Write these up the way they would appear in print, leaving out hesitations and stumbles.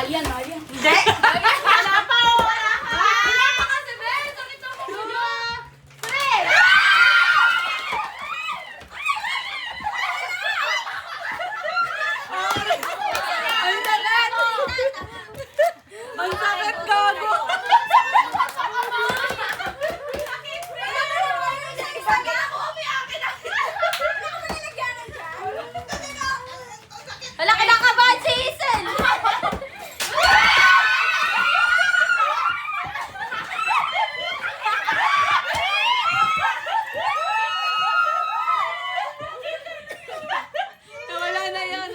Ayan. Hindi. Wala pa. Wala pa kasi, Ben. Sakit na ako. 2, 3. Ang sakit. Ang sakit, gago. Hala, kinakabahan si Hazel! Wala na yan.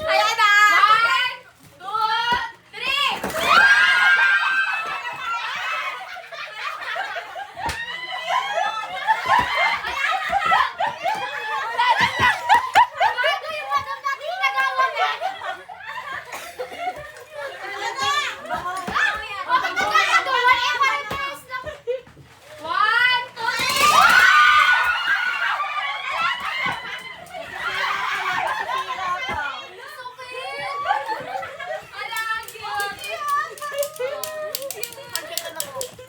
Ayan na! 1, 2, 3! Bago yung madam natin nagawa na! Bakit na nagawa? Parang taas lang. 1, 2, 3!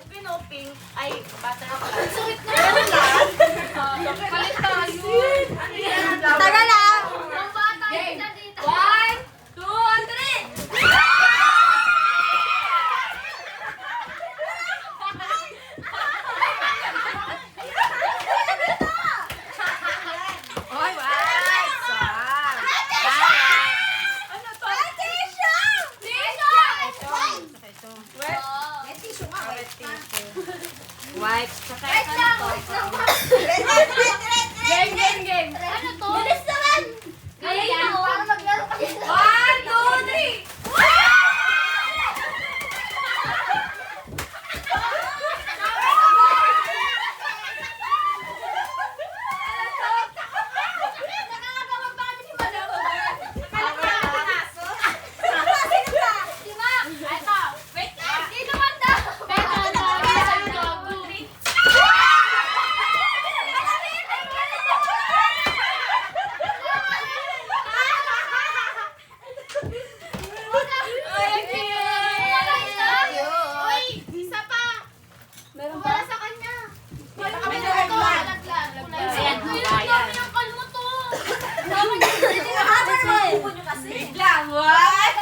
Pinoping. Ay, butter pa. Sakit na! Palit tayo! Taga lang! Ang bata isa dito. 1, 2, 3! Oy, wait. Saan? Ano to? Tisha! Wet. Wipes. Saka Wait ano lang! to? Game! Ano to? Bilis naman! Ngayon na, para maglaro ka dito. 1, 2, 3! Nakakagawag ba kami si Madam? Si Mac! Eto, wait lang! Di naman daw! Uy, isa pa! Meron Wala ba? sa kanya. May May nalaglag. nalaglag. Ayan, Uy, bayan. ang dami ng kalmo to. Biglang, what?